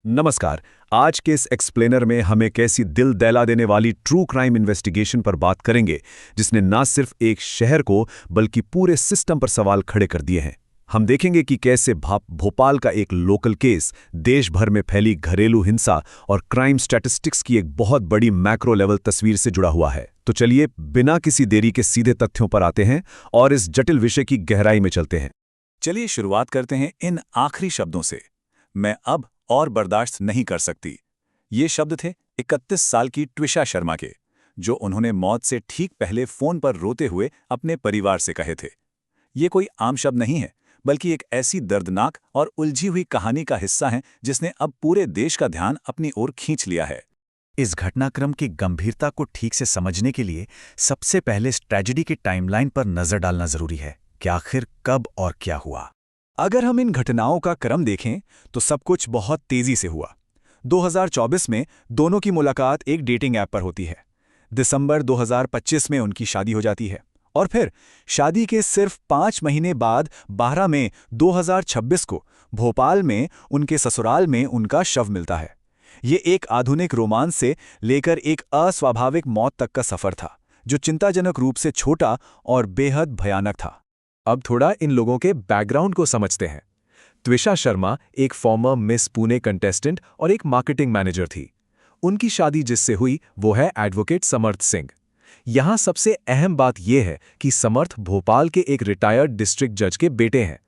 नमस्कार। आज के इस एक्सप्लेनर में हम एक ऐसी दिल दहला देने वाली ट्रू क्राइम इन्वेस्टिगेशन पर बात करेंगे जिसने न सिर्फ एक शहर को बल्कि पूरे सिस्टम पर सवाल खड़े कर दिए हैं। हम देखेंगे कि कैसे भोपाल का एक लोकल केस देश भर में फैली घरेलू हिंसा और क्राइम स्टैटिस्टिक्स की एक बहुत बड़ी मैक्रो लेवल तस्वीर से जुड़ा हुआ है। तो चलिए बिना किसी देरी के सीधे तथ्यों पर आते हैं और इस जटिल विषय की गहराई में चलते हैं। चलिए शुरुआत करते हैं इन आखिरी शब्दों से। मैं अब और बर्दाश्त नहीं कर सकती। ये शब्द थे 31 साल की ट्विशा शर्मा के, जो उन्होंने मौत से ठीक पहले फोन पर रोते हुए अपने परिवार से कहे थे। ये कोई आम शब्द नहीं है, बल्कि एक ऐसी दर्दनाक और उलझी हुई कहानी का हिस्सा है जिसने अब पूरे देश का ध्यान अपनी ओर खींच लिया है। इस घटनाक्रम की गंभीरता को ठीक से समझने के लिए सबसे पहले इस ट्रेजेडी की टाइमलाइन पर नजर डालना जरूरी है कि आखिर कब और क्या हुआ। अगर हम इन घटनाओं का क्रम देखें तो सब कुछ बहुत तेजी से हुआ। 2024 में दोनों की मुलाकात एक डेटिंग ऐप पर होती है। दिसंबर 2025 में उनकी शादी हो जाती है और फिर शादी के सिर्फ 5 महीने बाद 12 मई 2026 को भोपाल में उनके ससुराल में उनका शव मिलता है। ये एक आधुनिक रोमांस से लेकर एक अस्वाभाविक मौत तक का सफर था, जो चिंताजनक रूप से छोटा और बेहद भयानक था। अब थोड़ा इन लोगों के बैकग्राउंड को समझते हैं। ट्विशा शर्मा एक फॉर्मर मिस पुणे कंटेस्टेंट और एक मार्केटिंग मैनेजर थी। उनकी शादी जिससे हुई वो है एडवोकेट समर्थ सिंह। यहां सबसे अहम बात यह है कि समर्थ भोपाल के एक रिटायर्ड डिस्ट्रिक्ट जज के बेटे हैं।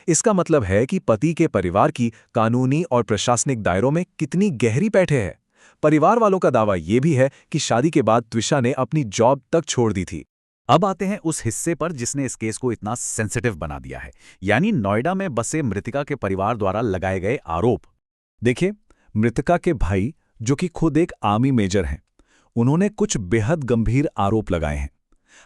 इसका मतलब है कि पति के परिवार की कानूनी और प्रशासनिक दायरों में कितनी गहरी पैठे है। परिवार वालों का दावा यह भी है कि शादी के बाद ट्विशा ने अपनी जॉब तक छोड़ दी थी। अब आते हैं उस हिस्से पर जिसने इस केस को इतना सेंसिटिव बना दिया है, यानी नोएडा में बसे मृतका के परिवार द्वारा लगाए गए आरोप। देखिए, मृतका के भाई, जो कि खुद एक आर्मी मेजर हैं, उन्होंने कुछ बेहद गंभीर आरोप लगाए हैं।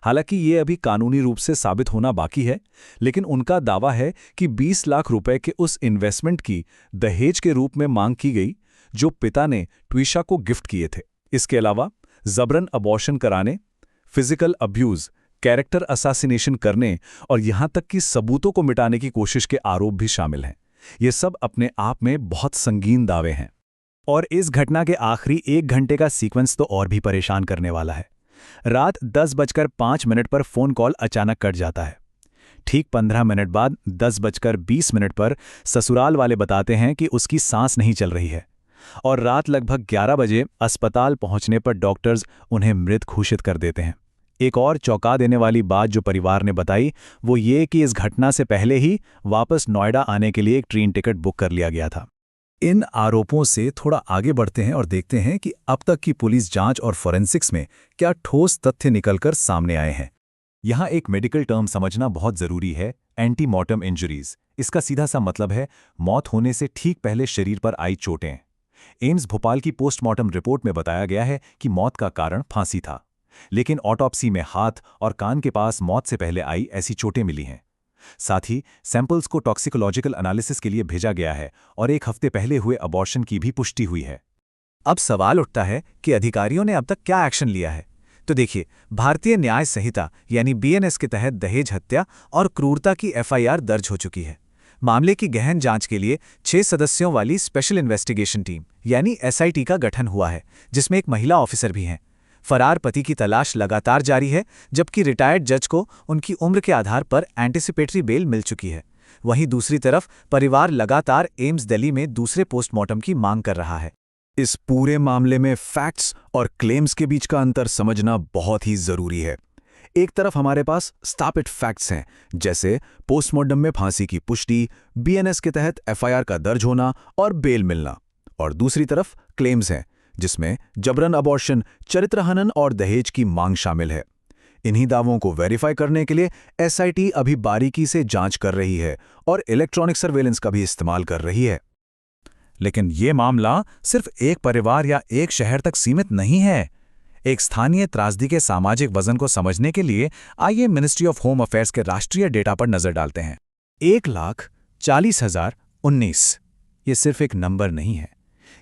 हालांकि ये अभी कानूनी रूप से साबित होना बाकी है, लेकिन उनका दावा है कि 20 लाख रुपए के उस इन्वेस्टमेंट की दहेज के रूप में मांग की गई, जो पिता ने ट्विशा को गिफ्ट किए थे। इसके अलावा जबरन अबॉर्शन कराने, फिजिकल अब्यूज, कैरेक्टर असैसिनेशन करने और यहां तक कि सबूतों को मिटाने की कोशिश के आरोप भी शामिल हैं। ये सब अपने आप में बहुत संगीन दावे हैं। और इस घटना के आखिरी 1 घंटे का सीक्वेंस तो और भी परेशान करने वाला है। रात 10:05 पर फोन कॉल अचानक कट जाता है। ठीक 15 मिनट बाद 10:20 पर ससुराल वाले बताते हैं कि उसकी सांस नहीं चल रही है, और रात लगभग 11 बजे अस्पताल पहुंचने पर डॉक्टर्स उन्हें मृत घोषित कर देते हैं। एक और चौंका देने वाली बात जो परिवार ने बताई वो ये कि इस घटना से पहले ही वापस नोएडा आने के लिए एक ट्रेन टिकट बुक कर लिया गया था। इन आरोपों से थोड़ा आगे बढ़ते हैं और देखते हैं कि अब तक की पुलिस जांच और फोरेंसिक्स में क्या ठोस तथ्य निकलकर सामने आए हैं। यहां एक मेडिकल टर्म समझना बहुत जरूरी है, एंटीमॉर्टम इंजरीज। इसका सीधा सा मतलब है मौत होने से ठीक पहले शरीर पर आई चोटें। एम्स भोपाल की पोस्टमार्टम रिपोर्ट में बताया गया है कि मौत का कारण फांसी था, लेकिन ऑटोप्सी में हाथ और कान के पास मौत से पहले आई ऐसी चोटें मिली हैं। साथ ही सैंपल्स को टॉक्सिकोलॉजिकल एनालिसिस के लिए भेजा गया है और 1 हफ्ते पहले हुए अबॉर्शन की भी पुष्टि हुई है। अब सवाल उठता है कि अधिकारियों ने अब तक क्या एक्शन लिया है। तो देखिए, भारतीय न्याय संहिता यानी BNS के तहत दहेज हत्या और क्रूरता की FIR दर्ज हो चुकी है। मामले की गहन जांच के लिए 6 सदस्यों वाली स्पेशल इन्वेस्टिगेशन टीम यानी SIT का गठन हुआ है, जिसमें एक महिला ऑफिसर भी हैं। फरार पति की तलाश लगातार जारी है, जबकि रिटायर्ड जज को उनकी उम्र के आधार पर एंटिसिपेटरी बेल मिल चुकी है। वहीं दूसरी तरफ परिवार लगातार एम्स दिल्ली में दूसरे पोस्टमार्टम की मांग कर रहा है। इस पूरे मामले में फैक्ट्स और क्लेम्स के बीच का अंतर समझना बहुत ही जरूरी है। एक तरफ हमारे पास स्थापित फैक्ट्स हैं, जैसे पोस्टमार्टम में फांसी की पुष्टि, BNS के तहत FIR का दर्ज होना और बेल मिलना, और दूसरी तरफ क्लेम्स हैं जिसमें जबरन अबॉर्शन, चरित्रहनन और दहेज की मांग शामिल है। इन्हीं दावों को वेरीफाई करने के लिए SIT अभी बारीकी से जांच कर रही है और इलेक्ट्रॉनिक सर्वेलेंस का भी इस्तेमाल कर रही है। लेकिन ये मामला सिर्फ एक परिवार या एक शहर तक सीमित नहीं है। एक स्थानीय त्रासदी के सामाजिक वजन को समझने के लिए आइए मिनिस्ट्री ऑफ होम अफेयर्स के राष्ट्रीय डेटा पर नजर डालते हैं। 1,40,019 ये सिर्फ एक नंबर नहीं है।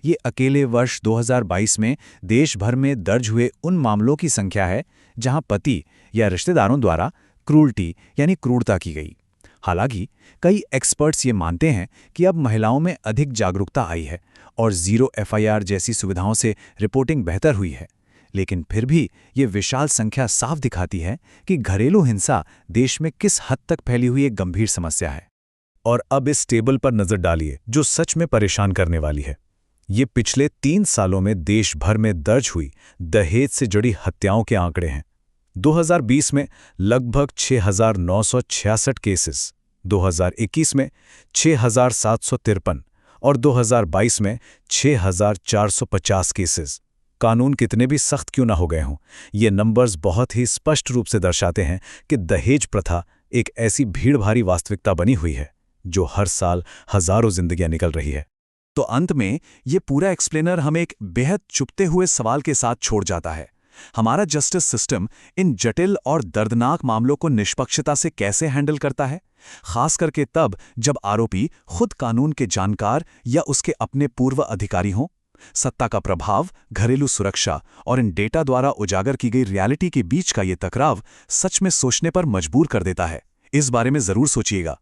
ये अकेले वर्ष 2022 में देश भर में दर्ज हुए उन मामलों की संख्या है जहां पति या रिश्तेदारों द्वारा क्रूरटी यानी क्रूरता की गई। हालांकि कई एक्सपर्ट्स ये मानते हैं कि अब महिलाओं में अधिक जागरूकता आई है और 0 एफआईआर जैसी सुविधाओं से रिपोर्टिंग बेहतर हुई है, लेकिन फिर भी ये विशाल संख्या साफ दिखाती है कि घरेलू हिंसा देश में किस हद तक फैली हुई एक गंभीर समस्या है। और अब इस टेबल पर नजर डालिए जो सच में परेशान करने वाली है। ये पिछले 3 सालों में देश भर में दर्ज हुई दहेज से जुड़ी हत्याओं के आंकड़े हैं। 2020 में लगभग 6,966 केसेस, 2021 में 6,753 और 2022 में 6,450 केसेस। कानून कितने भी सख्त क्यों ना हो गए हों, ये नंबर्स बहुत ही स्पष्ट रूप से दर्शाते हैं कि दहेज प्रथा एक ऐसी भीड़ भारी वास्तविकता बनी हुई है जो हर साल हजारों जिंदगियां निकल रही है। तो अंत में ये पूरा एक्सप्लेनर हमें एक बेहद चुभते हुए सवाल के साथ छोड़ जाता है। हमारा जस्टिस सिस्टम इन जटिल और दर्दनाक मामलों को निष्पक्षता से कैसे हैंडल करता है, खास करके तब जब आरोपी खुद कानून के जानकार या उसके अपने पूर्व अधिकारी हों। सत्ता का प्रभाव, घरेलू सुरक्षा और इन डेटा द्वारा उजागर की गई रियलिटी के बीच का ये टकराव सच में सोचने पर मजबूर कर देता है। इस बारे में जरूर सोचिएगा।